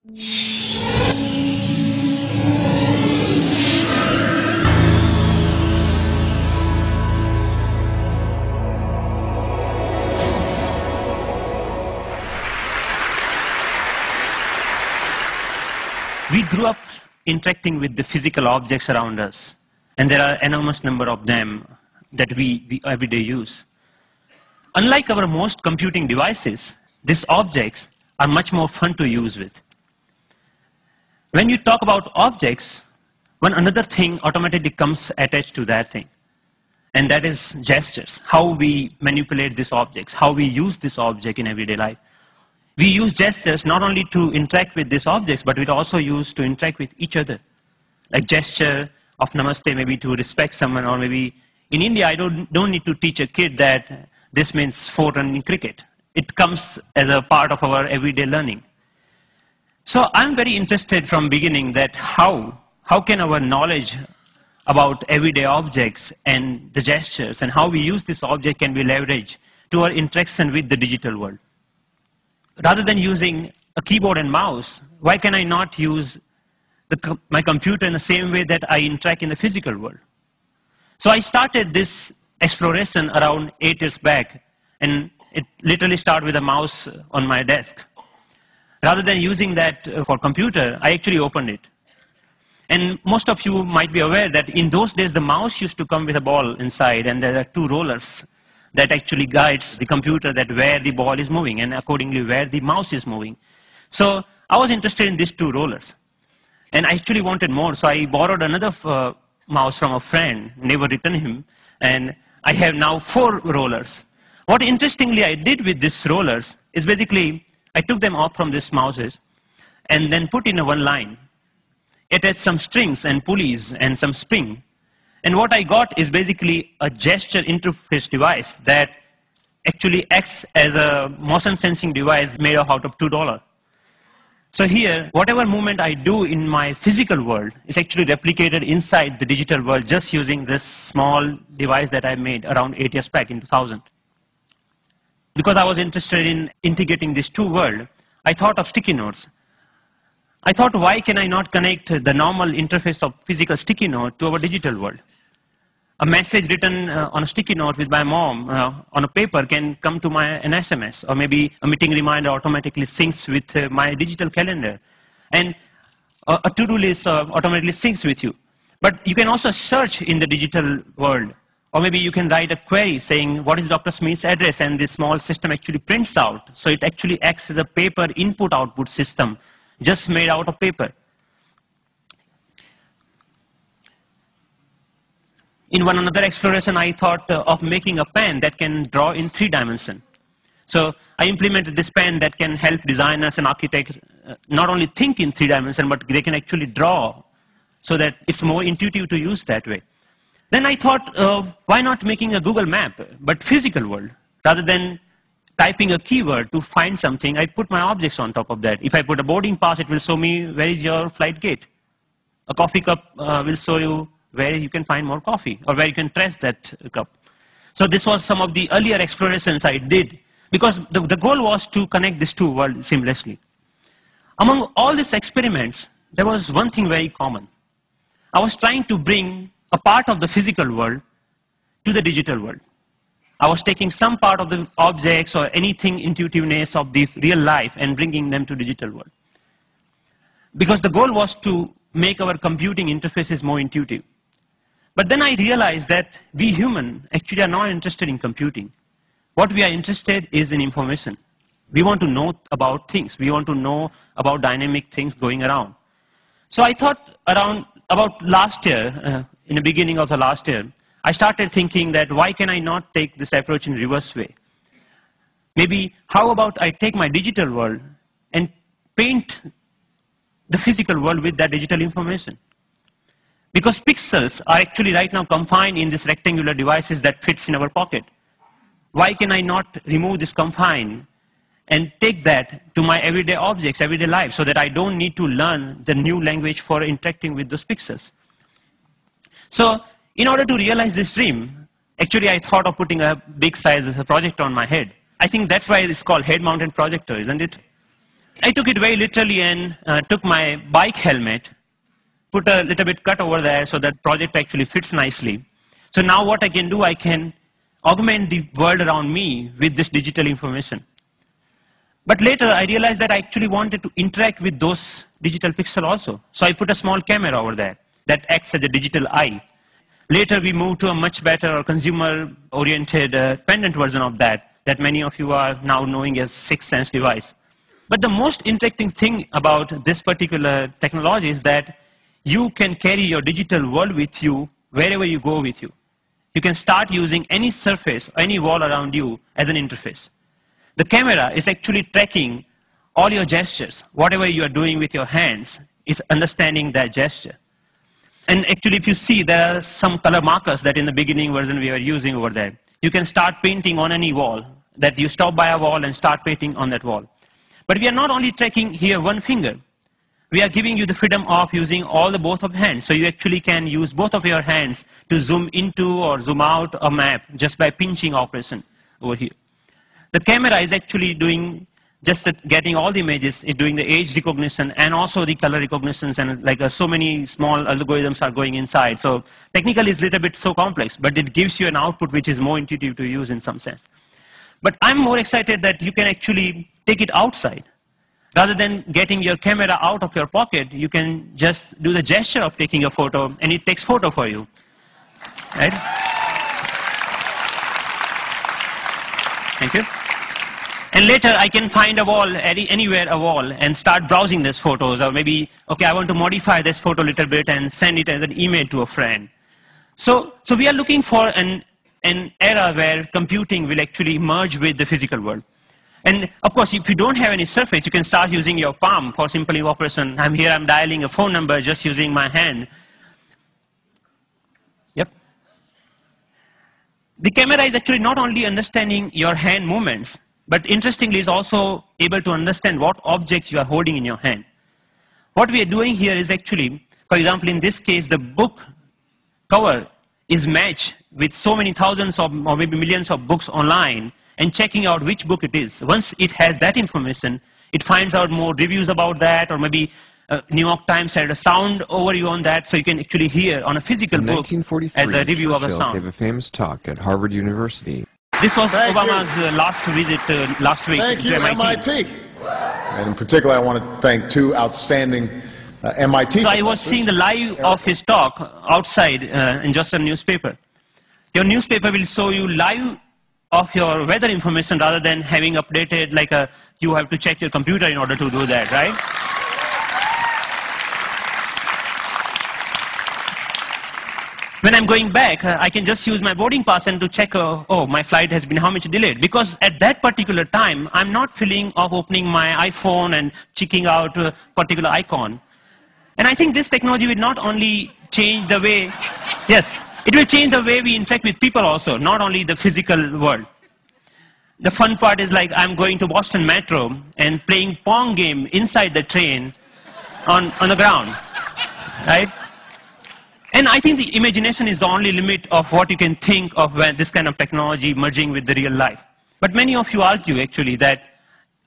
We grew up interacting with the physical objects around us, and there are an enormous number of them that we every day use. Unlike our most computing devices, these objects are much more fun to use with. When you talk about objects, one another thing automatically comes attached to that thing, and that is gestures, how we manipulate these objects, how we use this object in everyday life. We use gestures not only to interact with these objects, but we also use to interact with each other. Like gesture of namaste, maybe to respect someone, or maybe in India, I don't need to teach a kid that this means 4 run in cricket. It comes as a part of our everyday learning. So I'm very interested from beginning that how can our knowledge about everyday objects and the gestures and how we use this object can be leveraged to our interaction with the digital world. Rather than using a keyboard and mouse, why can I not use my computer in the same way that I interact in the physical world? So I started this exploration around 8 years back, and it literally started with a mouse on my desk. Rather than using that for computer, I actually opened it. And most of you might be aware that in those days, the mouse used to come with a ball inside, and there are 2 rollers that actually guides the computer that where the ball is moving and accordingly where the mouse is moving. So I was interested in these 2 rollers. And I actually wanted more, so I borrowed another mouse from a friend, never returned him, and I have now 4 rollers. What interestingly I did with these rollers is basically I took them off from these mouses and then put in a one line. It had some strings and pulleys and some spring. And what I got is basically a gesture interface device that actually acts as a motion sensing device made out of $2. So here, whatever movement I do in my physical world is actually replicated inside the digital world just using this small device that I made around 8 years back in 2000. Because I was interested in integrating these 2 worlds, I thought of sticky notes. I thought, why can I not connect the normal interface of physical sticky note to our digital world? A message written on a sticky note with my mom on a paper can come to an SMS, or maybe a meeting reminder automatically syncs with my digital calendar. And a to-do list automatically syncs with you. But you can also search in the digital world, or maybe you can write a query saying, what is Dr. Smith's address? And this small system actually prints out. So it actually acts as a paper input-output system, just made out of paper. In one another exploration, I thought of making a pen that can draw in 3 dimensions. So I implemented this pen that can help designers and architects not only think in 3 dimensions, but they can actually draw so that it's more intuitive to use that way. Then I thought, why not making a Google map, but physical world? Rather than typing a keyword to find something, I put my objects on top of that. If I put a boarding pass, it will show me where is your flight gate. A coffee cup will show you where you can find more coffee, or where you can trace that cup. So this was some of the earlier explorations I did, because the goal was to connect these 2 worlds seamlessly. Among all these experiments, there was one thing very common. I was trying to bring a part of the physical world to the digital world. I was taking some part of the objects or anything intuitiveness of the real life and bringing them to digital world. Because the goal was to make our computing interfaces more intuitive. But then I realized that we humans actually are not interested in computing. What we are interested is in information. We want to know about things. We want to know about dynamic things going around. So I thought about last year, in the beginning of the last year, I started thinking that why can I not take this approach in reverse way? Maybe how about I take my digital world and paint the physical world with that digital information? Because pixels are actually right now confined in these rectangular devices that fits in our pocket. Why can I not remove this confine and take that to my everyday objects, everyday life, so that I don't need to learn the new language for interacting with those pixels? So in order to realize this dream, actually I thought of putting a big size projector on my head. I think that's why it's called head-mounted projector, isn't it? I took it very literally and took my bike helmet, put a little bit cut over there so that project actually fits nicely. So now what I can do, I can augment the world around me with this digital information. But later I realized that I actually wanted to interact with those digital pixels also. So I put a small camera over there that acts as a digital eye. Later we moved to a much better or consumer-oriented pendant version of that many of you are now knowing as Sixth Sense device. But the most interesting thing about this particular technology is that you can carry your digital world with you wherever you go with you. You can start using any surface, any wall around you as an interface. The camera is actually tracking all your gestures. Whatever you are doing with your hands, it's understanding that gesture. And actually, if you see, there are some color markers that in the beginning version we were using over there. You can start painting on any wall, that you stop by a wall and start painting on that wall. But we are not only tracking here one finger. We are giving you the freedom of using both of hands. So you actually can use both of your hands to zoom into or zoom out a map just by pinching operation over here. The camera is actually doing getting all the images, it's doing the age recognition and also the color recognitions, and so many small algorithms are going inside. So technically it's a little bit so complex, but it gives you an output which is more intuitive to use in some sense. But I'm more excited that you can actually take it outside. Rather than getting your camera out of your pocket, you can just do the gesture of taking a photo and it takes photo for you. Right? Thank you. And later I can find a wall, anywhere a wall, and start browsing these photos. Or maybe, okay, I want to modify this photo a little bit and send it as an email to a friend. So we are looking for an era where computing will actually merge with the physical world. And of course, if you don't have any surface, you can start using your palm for simple operation. I'm here, I'm dialing a phone number just using my hand. Yep. The camera is actually not only understanding your hand movements, but interestingly, it's also able to understand what objects you are holding in your hand. What we are doing here is actually, for example, in this case, the book cover is matched with so many thousands or maybe millions of books online, and checking out which book it is. Once it has that information, it finds out more reviews about that, or maybe New York Times had a sound overview on that, so you can actually hear on a physical book as a review of a sound. Gave a famous talk at Harvard University. This was Obama's last visit last week to MIT. And in particular, I want to thank two outstanding MIT So I was seeing the live of his talk outside in just a newspaper. Your newspaper will show you live of your weather information rather than having updated you have to check your computer in order to do that, right? When I'm going back, I can just use my boarding pass and to check, oh, my flight has been how much delayed. Because at that particular time, I'm not feeling of opening my iPhone and checking out a particular icon. And I think this technology will not only change the way, yes, it will change the way we interact with people also, not only the physical world. The fun part is I'm going to Boston Metro and playing Pong game inside the train on the ground, right? And I think the imagination is the only limit of what you can think of when this kind of technology merging with the real life. But many of you argue actually that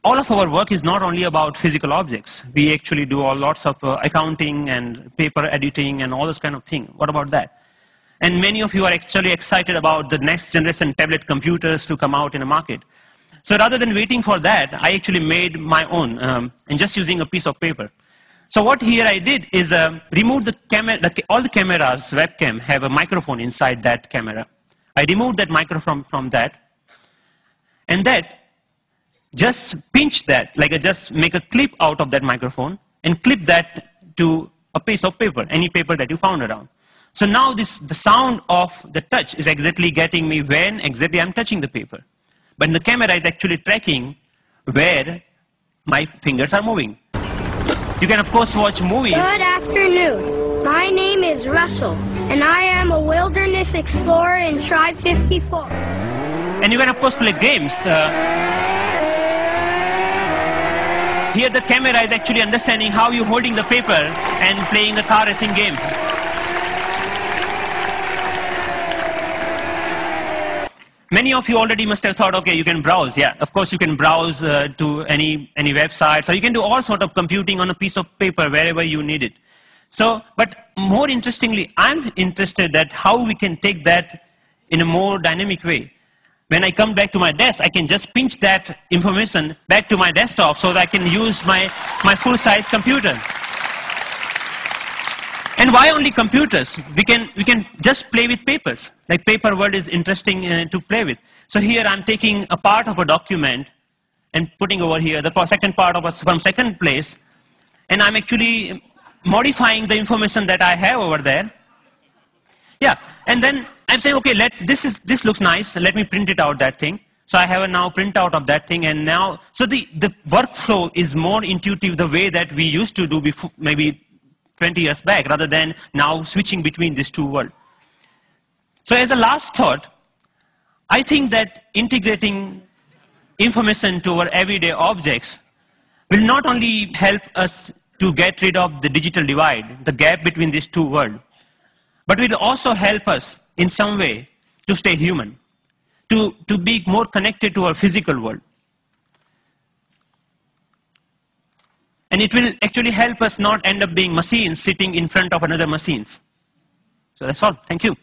all of our work is not only about physical objects. We actually do lots of accounting and paper editing and all this kind of thing. What about that? And many of you are actually excited about the next generation tablet computers to come out in the market. So rather than waiting for that, I actually made my own and just using a piece of paper. So what here I did is remove the camera. All the cameras, webcam, have a microphone inside that camera. I removed that microphone from that, and that just pinch that, just make a clip out of that microphone and clip that to a piece of paper, any paper that you found around. So now the sound of the touch is exactly getting me when exactly I'm touching the paper. But the camera is actually tracking where my fingers are moving. You can, of course, watch movies. Good afternoon. My name is Russell, and I am a wilderness explorer in Tribe 54. And you can, of course, play games. Here the camera is actually understanding how you're holding the paper and playing the car racing game. Many of you already must have thought, okay, you can browse. Yeah, of course you can browse to any website. So you can do all sort of computing on a piece of paper wherever you need it. So, but more interestingly, I'm interested that how we can take that in a more dynamic way. When I come back to my desk, I can just pinch that information back to my desktop so that I can use my full-size computer. And why only computers? We can just play with papers. Like paper world is interesting to play with. So here I'm taking a part of a document and putting over here the second part of from second place, and I'm actually modifying the information that I have over there. Yeah, and then I'm saying, okay, this looks nice. Let me print it out, that thing. So I have a now printout of that thing, and now, so the workflow is more intuitive the way that we used to do before, maybe 20 years back, rather than now switching between these two worlds. So as a last thought, I think that integrating information to our everyday objects will not only help us to get rid of the digital divide, the gap between these two worlds, but will also help us in some way to stay human, to be more connected to our physical world. And it will actually help us not end up being machines sitting in front of another machines. So that's all. Thank you.